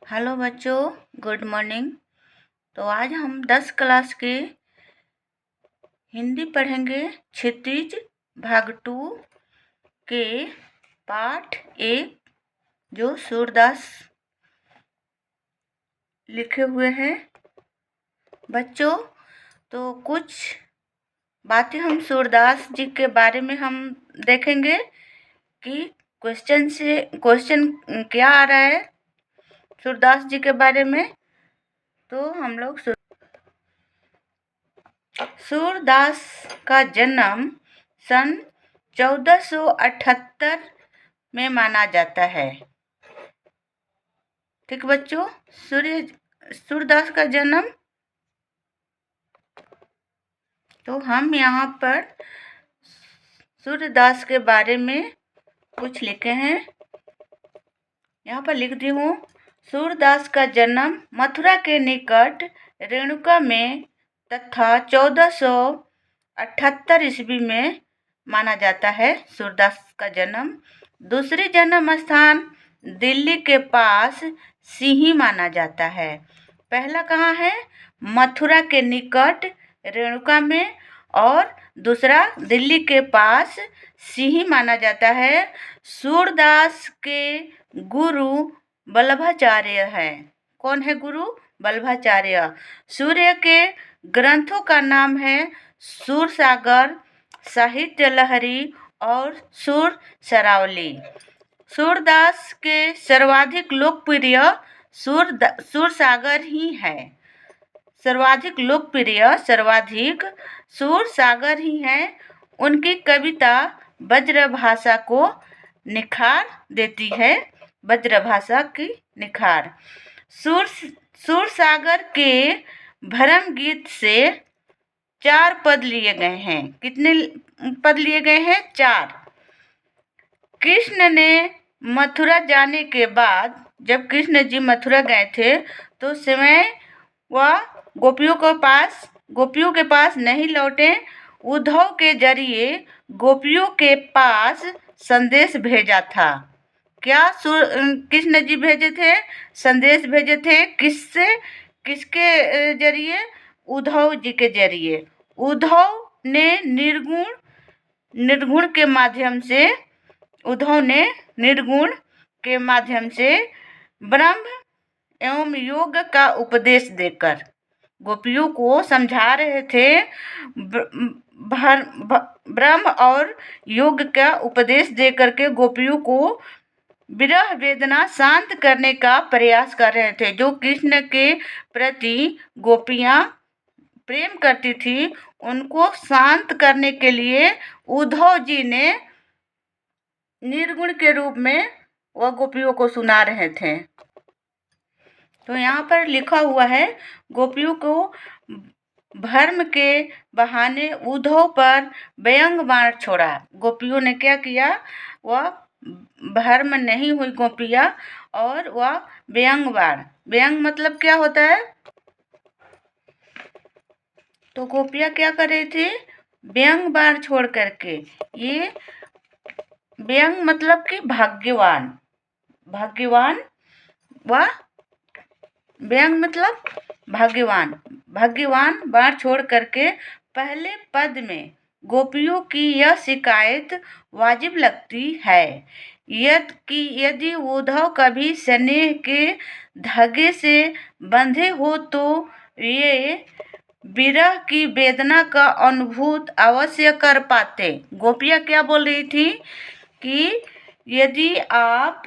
Hello बच्चों, good morning. तो आज हम 10 क्लास के हिंदी पढ़ेंगे। क्षितिज भाग 2 के पाठ 1 जो सूरदास लिखे हुए हैं। बच्चों, तो कुछ बातें हम सूरदास जी के बारे में हम देखेंगे कि क्वेश्चन क्या आ रहा है सूरदास जी के बारे में। तो हम लोग सूरदास का जन्म सन 1478 में माना जाता है। ठीक बच्चों, सूरदास का जन्म। तो हम यहाँ पर सूरदास के बारे में कुछ लिखे हैं। यहाँ पर लिख दी हूँ। सूरदास का जन्म मथुरा के निकट रेणुका में तथा 1478 ईस्वी में माना जाता है। सूरदास का जन्म। दूसरी जन्म स्थान दिल्ली के पास सिही माना जाता है। पहला कहाँ है? मथुरा के निकट रेणुका में, और दूसरा दिल्ली के पास सिही माना जाता है। सूरदास के गुरु वल्लभाचार्य है। कौन है गुरु? वल्लभाचार्य। सूर्य के ग्रंथों का नाम है सूरसागर, साहित्य लहरी और सूर सरावली। सूरदास के सर्वाधिक लोकप्रिय सूरसागर ही है। सर्वाधिक सूरसागर ही है। उनकी कविता ब्रजभाषा को निखार देती है। ब्रजभाषा की निखार। सूरसागर के भरम गीत से 4 पद लिए गए हैं। कितने पद लिए गए हैं? 4। कृष्ण ने मथुरा जाने के बाद, जब कृष्ण जी मथुरा गए थे तो समय वह गोपियों के पास नहीं लौटे। उद्धव के जरिए गोपियों के पास संदेश भेजा था। क्या कृष्ण जी भेजे थे? संदेश भेजे थे। किसके जरिए? उद्धव जी के जरिए। उद्धव ने निर्गुण के माध्यम से ब्रह्म एवं योग का उपदेश देकर गोपियों को समझा रहे थे। ब्रह्म और योग का उपदेश देकर के गोपियों को विरह वेदना शांत करने का प्रयास कर रहे थे। जो कृष्ण के प्रति गोपियां प्रेम करती थी, उनको शांत करने के लिए उद्धव जी ने निर्गुण के रूप में वह गोपियों को सुना रहे थे। तो यहाँ पर लिखा हुआ है, गोपियों को भ्रम के बहाने उद्धव पर व्यंग बाण छोड़ा। गोपियों ने क्या किया? वह भ्रम नहीं हुई गोपियाँ, और वह व्यंग मतलब क्या होता है? तो गोपियाँ क्या कर रही थी? व्यंग बाण छोड़ करके। ये व्यंग मतलब कि भाग्यवान व व्यंग मतलब भाग्यवान बाण छोड़ करके पहले पद में गोपियों की यह शिकायत वाजिब लगती है यदि उद्धव कभी स्नेह के धागे से बंधे हो तो ये विरह की वेदना का अनुभूत अवश्य कर पाते। गोपियाँ क्या बोल रही थी कि यदि आप